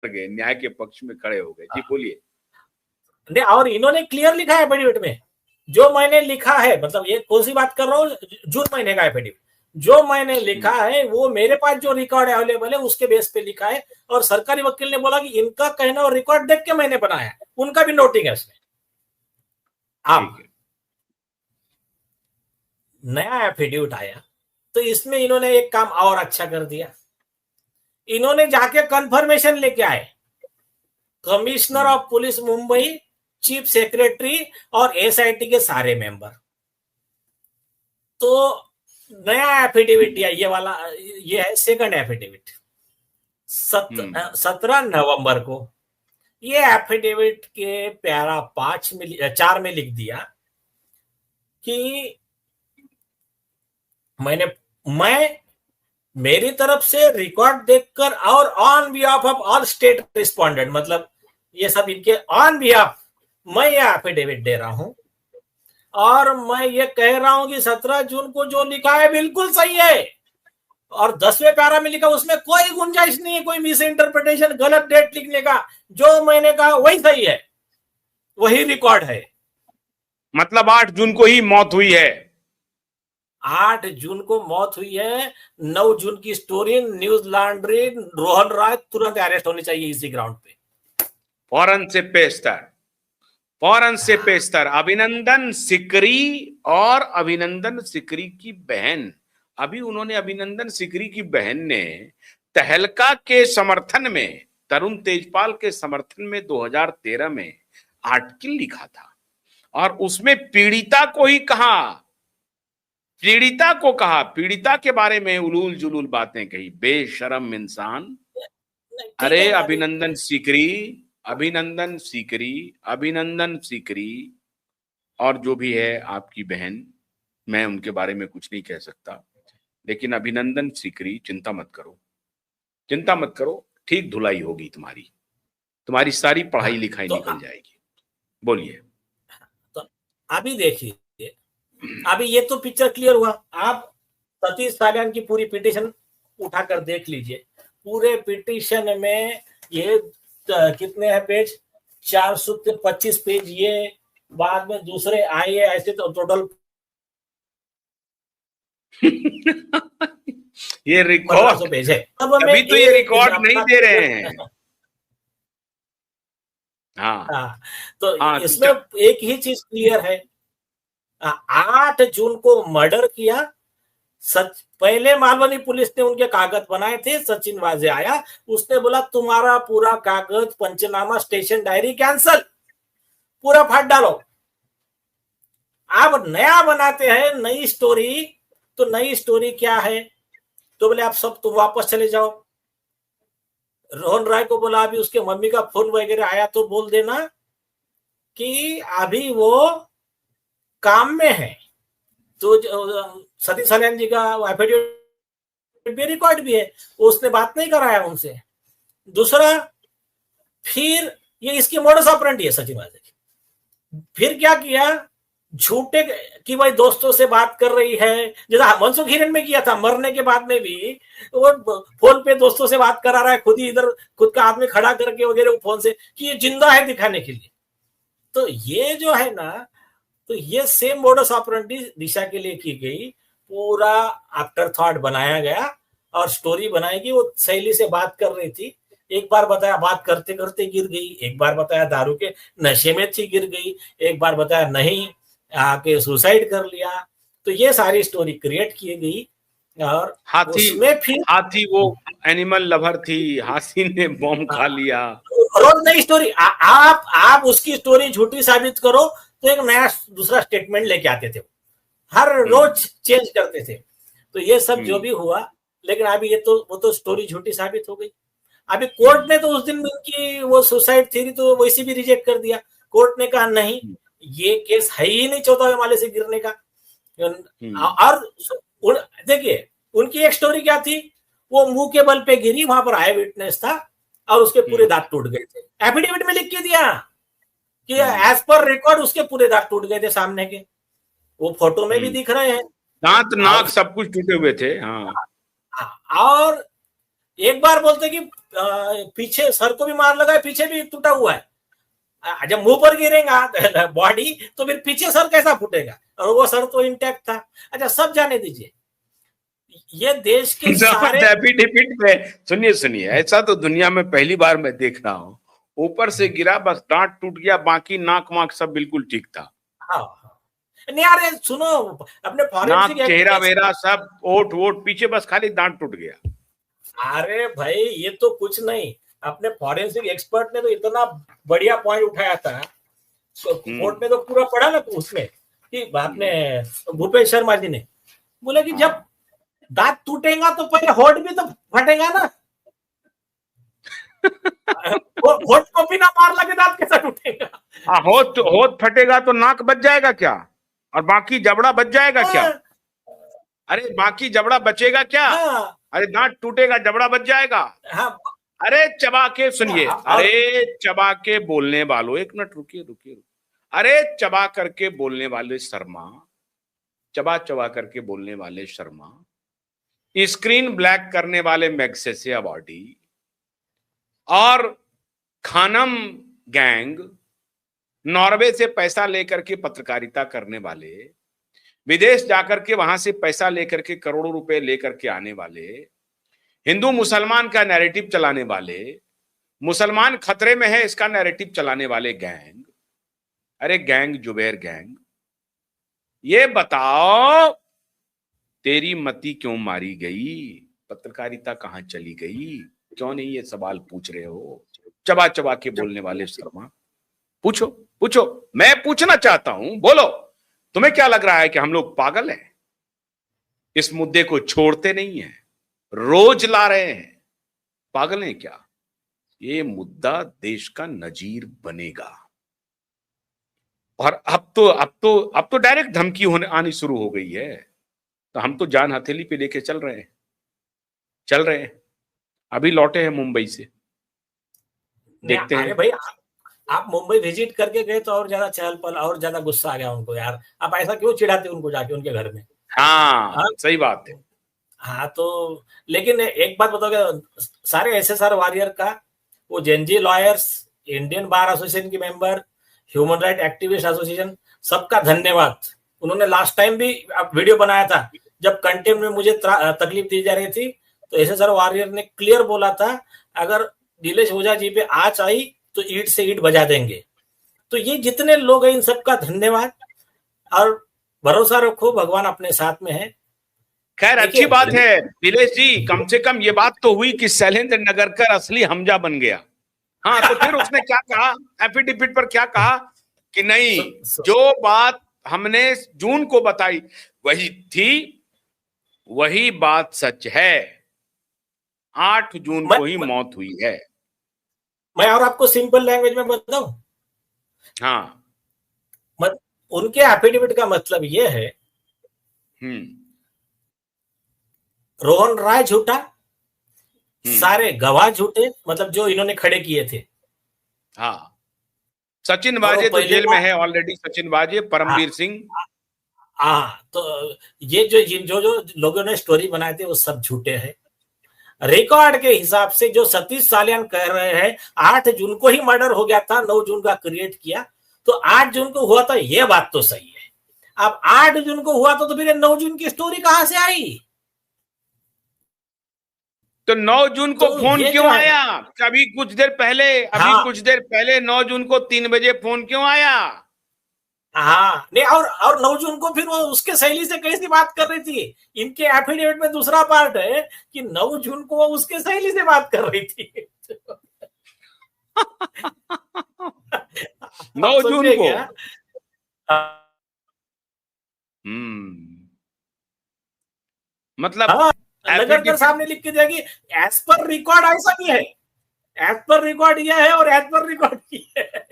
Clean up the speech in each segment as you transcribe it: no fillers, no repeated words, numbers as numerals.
गए, न्याय के पक्ष में खड़े हो गए। जी बोलिए। और इन्होंने क्लियर लिखा है एफिडेविट में, जो मैंने लिखा है, मतलब ये कौन सी बात कर रहा हूँ, जून महीने का एफिडेविट, जो मैंने लिखा है वो मेरे पास जो रिकॉर्ड अवेलेबल है उसके बेस पे लिखा है, और सरकारी वकील ने बोला कि इनका कहना और रिकॉर्ड देख के मैंने बनाया, उनका भी नोटिंग है इसमें। अब नया एफिडेविट आया तो इसमें इन्होंने एक काम और अच्छा कर दिया, इन्होंने जाके कंफर्मेशन लेके आए, commissioner of police Mumbai, chief secretary और एसआईटी के सारे मेंबर। तो नया एफिडेविट ये वाला, ये है सेकंड एफिडेविट, 17 नवंबर को। ये एफिडेविट के पैरा 4 में लिख दिया कि मैं मेरी तरफ से रिकॉर्ड देखकर और on behalf of all state respondent, मतलब ये सब इनके ऑन बिहाफ मैं ये एफिडेविट दे रहा हूं, और मैं ये कह रहा हूं कि 17 जून को जो लिखा है बिल्कुल सही है, और 10वें पैरा में लिखा उसमें कोई गुंजाइश नहीं है कोई मिस इंटरप्रिटेशन, गलत डेट लिखने का, जो मैंने कहा वही सही है, वही रिकॉर्ड है। मतलब 8 जून को ही मौत हुई है। 8 जून को मौत हुई है। 9 जून की स्टोरी न्यूज लॉन्ड्री, रोहन राय तुरंत अरेस्ट होने चाहिए इसी ग्राउंड पे, फौरन से पेशतर अभिनंदन सिकरी और अभिनंदन सिकरी की बहन। अभी उन्होंने, अभिनंदन सिकरी की बहन ने तहलका के समर्थन में, तरुण तेजपाल के समर्थन में 2013 में आर्टिकल लिखा था, और उसमें पीड़िता को कहा, पीड़िता के बारे में उलूल जुलूल बातें कही, बेशरम इंसान। अरे अभिनंदन सीकरी और जो भी है आपकी बहन, मैं उनके बारे में कुछ नहीं कह सकता, लेकिन अभिनंदन सीकरी चिंता मत करो, ठीक धुलाई होगी, तुम्हारी सारी पढ़ाई लिखाई निकल जाएगी। बोलिए। तो अभी देखिए, अभी ये तो पिक्चर क्लियर हुआ, आप सतीश साल्यान की पूरी पिटीशन उठाकर देख लीजिए, पूरे पिटीशन में ये कितने हैं पेज, 425 पेज, ये बाद में दूसरे आए, ऐसे तो टोटल ये रिकॉर्ड पेज है। अभी तो ये रिकॉर्ड नहीं दे रहे हैं। हाँ, तो इसमें एक ही चीज क्लियर है, 8 जून को मर्डर किया, पहले मालवनी पुलिस ने उनके कागज बनाए थे, सचिन वाजे आया, उसने बोला तुम्हारा पूरा कागज, पंचनामा, स्टेशन डायरी कैंसल, पूरा फाड़ डालो। आप नया बनाते हैं नई स्टोरी, तो नई स्टोरी क्या है, तो बोले आप सब तुम वापस चले जाओ। रोहन राय को बोला अभी उसके मम्मी का फोन वगैरह आया तो बोल देना कि अभी वो काम में है। तो सतीश साल्यान जी का एफिडेविट भी रिकॉर्ड भी है, उसने बात नहीं कराया उनसे। दूसरा, फिर ये इसकी मोडस ऑपरेंडी है सचिन वाजे की। फिर क्या किया, झूठे कि भाई दोस्तों से बात कर रही है, जैसा मनसुख हिरेन में किया था, मरने के बाद में भी वो फोन पे दोस्तों से बात करा रहा है, खुद ही इधर खुद का आदमी खड़ा करके वगैरह फोन से, कि ये जिंदा है दिखाने के लिए। तो ये जो है ना, तो ये सेम मोडस ऑपरेंडी दिशा के लिए की गई, पूरा आफ्टर थॉट बनाया गया और स्टोरी बनाएगी। वो सहेली से बात कर रही थी, एक बार बताया बात करते करते गिर गई, एक बार बताया दारू के नशे में थी गिर गई, एक बार बताया नहीं आके सुसाइड कर लिया। तो ये सारी स्टोरी क्रिएट की गई, और उसमें फिर हाथी वो एनिमल लवर थी, हाथी ने बॉम्ब खा लिया, रोज नई स्टोरी। आप उसकी स्टोरी झूठी साबित करो तो एक नया दूसरा स्टेटमेंट लेके आते थे, हर रोज चेंज करते थे। तो ये सब जो भी हुआ, लेकिन अभी ये तो वो तो स्टोरी झूठी साबित हो गई। अभी कोर्ट ने तो उस दिन उनकी वो सुसाइड थ्योरी तो वैसे भी रिजेक्ट कर दिया। कोर्ट ने कहा नहीं, ये केस है ही नहीं 14वें माले से गिरने का। और देखिए उनकी एक स्टोरी क्या थी, वो मुंह के बल पे गिरी, वहां पर आई विटनेस था और उसके पूरे दांत टूट गए थे। एफिडेविट में लिख के दिया कि एज पर रिकॉर्ड उसके पूरे दांत टूट गए थे सामने के, वो फोटो में भी दिख रहे हैं, दांत नाक सब कुछ टूटे हुए थे। हाँ, और एक बार बोलते कि पीछे सर को भी मार लगा है, पीछे भी टूटा हुआ है। जब मुंह पर गिरेगा बॉडी तो फिर पीछे सर कैसा फूटेगा, और वो सर तो इंटैक्ट था। अच्छा सब जाने दीजिए, ये देश के सारे एफिडेविट में सुनिए सुनिए, ऐसा तो दुनिया में पहली बार मैं देख रहा हूँ। ऊपर से गिरा, बस दांत टूट गया, बाकी नाक वाक सब बिल्कुल ठीक था। हाँ नहीं यार सुनो, अपने नाक, फॉरेंसिक चेहरा वेरा सब, ओठ वोट पीछे, बस खाली दांत टूट गया। अरे भाई ये तो कुछ नहीं, अपने फॉरेंसिक एक्सपर्ट ने तो इतना बढ़िया पॉइंट उठाया था, कोर्ट में तो पूरा पढ़ा ना उसमें कि आपने भूपेश शर्मा जी ने बोला कि जब दांत टूटेगा तो पहले होठ भी तो फटेगा ना। होठ को भी ना मार लगे दांत कैसा टूटेगा। होठ फटेगा तो नाक बच जाएगा क्या, और बाकी जबड़ा बच जाएगा क्या? अरे बाकी जबड़ा बचेगा क्या? अरे दांत टूटेगा, जबड़ा बच जाएगा। अरे चबा के सुनिए, अरे चबा के बोलने वालों, एक मिनट रुकिए रुकिए, अरे चबा करके बोलने वाले शर्मा, चबा चबा करके बोलने वाले शर्मा, स्क्रीन ब्लैक करने वाले मैग्सेसे बॉडी, और खानम गैंग, नॉर्वे से पैसा लेकर के पत्रकारिता करने वाले, विदेश जाकर के वहां से पैसा लेकर के करोड़ों रुपए लेकर के आने वाले, हिंदू मुसलमान का नैरेटिव चलाने वाले, मुसलमान खतरे में है इसका नैरेटिव चलाने वाले गैंग। अरे गैंग, जुबैर गैंग, ये बताओ तेरी मती क्यों मारी गई, पत्रकारिता कहां चली गई, क्यों नहीं ये सवाल पूछ रहे हो? चबा चबा के बोलने वाले शर्मा, पूछो पूछो, मैं पूछना चाहता हूं, बोलो। तुम्हें क्या लग रहा है कि हम लोग पागल हैं? इस मुद्दे को छोड़ते नहीं हैं, रोज ला रहे हैं। पागल हैं क्या? ये मुद्दा देश का नजीर बनेगा। और अब तो डायरेक्ट धमकी होने आनी शुरू हो गई है, तो हम तो जान हथेली पे लेके चल रहे हैं। अभी लौटे हैं मुंबई से, देखते हैं। भाई आप मुंबई विजिट करके गए तो और ज्यादा चहल पहल, और ज्यादा गुस्सा आ गया उनको, यार आप ऐसा क्यों चिढ़ाते उनको जाके उनके घर में। हाँ सही बात है। हाँ तो लेकिन एक बात बताओगे, सारे एसएसआर वॉरियर का, वो JNG lawyers, Indian bar association के member, human right activist association, सबका धन्यवाद। उन्होंने लास्ट टाइम भी वीडियो बनाया था, जब कंटेंट में मुझे तकलीफ दी जा रही थी, तो एसएसआर वॉरियर ने क्लियर बोला था, अगर नीलेश ओझा जी पे आंच आई तो ईंट से ईंट बजा देंगे। तो ये जितने लोग हैं इन सबका धन्यवाद, और भरोसा रखो भगवान अपने साथ में है। खैर अच्छी बात है नीलेश जी, कम से कम ये बात तो हुई कि शैलेंद्र नगरकर असली हमजा बन गया। हाँ तो फिर उसने क्या कहा, एफिडेविट पर क्या कहा कि नहीं, जो बात हमने जून को बताई वही थी, वही बात सच है। 8 जून को ही मौत हुई है। मैं और आपको सिंपल लैंग्वेज में बताऊं, हाँ उनके एफिडेविट का मतलब ये है, रोहन राय झूठा, सारे गवाह झूठे, मतलब जो इन्होंने खड़े किए थे। हाँ सचिन वाजे तो जेल में है ऑलरेडी, सचिन वाजे, परमवीर सिंह। हाँ तो ये जो लोगों ने स्टोरी बनाए थे वो सब झूठे हैं। रिकॉर्ड के हिसाब से जो सतीश सालियान कह रहे हैं 8 जून को ही मर्डर हो गया था, 9 जून का क्रिएट किया, तो 8 जून को हुआ था, ये बात तो सही है। अब 8 जून को हुआ तो फिर 9 जून की स्टोरी कहां से आई? तो 9 जून को फोन क्यों आया? कभी कुछ देर पहले, अभी कुछ देर पहले 9 जून को 3 बजे फोन क्यों आया? हाँ नहीं, और 9 जून को फिर वो उसके सहेली से कैसी बात कर रही थी? इनके एफिडेविट में दूसरा पार्ट है कि 9 जून को वो उसके सहेली से बात कर रही थी। 9 जून को मतलब नगरकर साहब ने लिख के दिया कि एज पर रिकॉर्ड ऐसा नहीं है, एज पर रिकॉर्ड यह है और एज पर रिकॉर्ड ये है।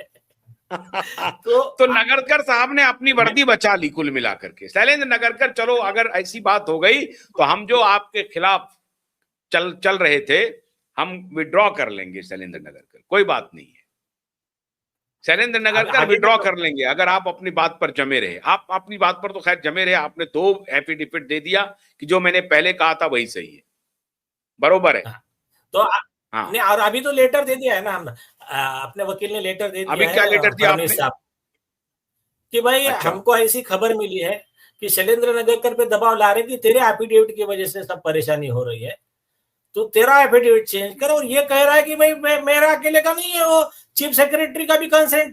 तो नगरकर साहब ने अपनी वर्दी बचा ली कुल मिलाकर के। शैलेंद्र नगरकर, चलो अगर ऐसी बात हो गई तो हम जो आपके खिलाफ चल रहे थे हम विड्रॉ कर लेंगे शैलेंद्र नगरकर, कोई बात नहीं है। शैलेंद्र नगरकर विड्रॉ कर लेंगे अगर आप अपनी बात पर जमे रहे। आप अपनी बात पर तो खैर जमे रहे, आपने 2 एफिडेविट दे दिया कि जो मैंने पहले कहा था वही सही है, बरोबर है। हाँ, नहीं, और अभी तो लेटर दे दिया है ना, हम अपने वकील ने लेटर दे अभी दिया क्या है लेटर दिया फडणवीस आपने? साहब कि भाई अच्छा, हमको ऐसी खबर मिली है कि शैलेंद्र नगरकर पे दबाव ला रहे कि तेरे एफिडेविट की वजह से सब परेशानी हो रही है, तो तेरा एफिडेविट चेंज कर। और ये कह रहा है कि भाई मेरा अकेले का नहीं है, वो चीफ सेक्रेटरी का भी कंसेंट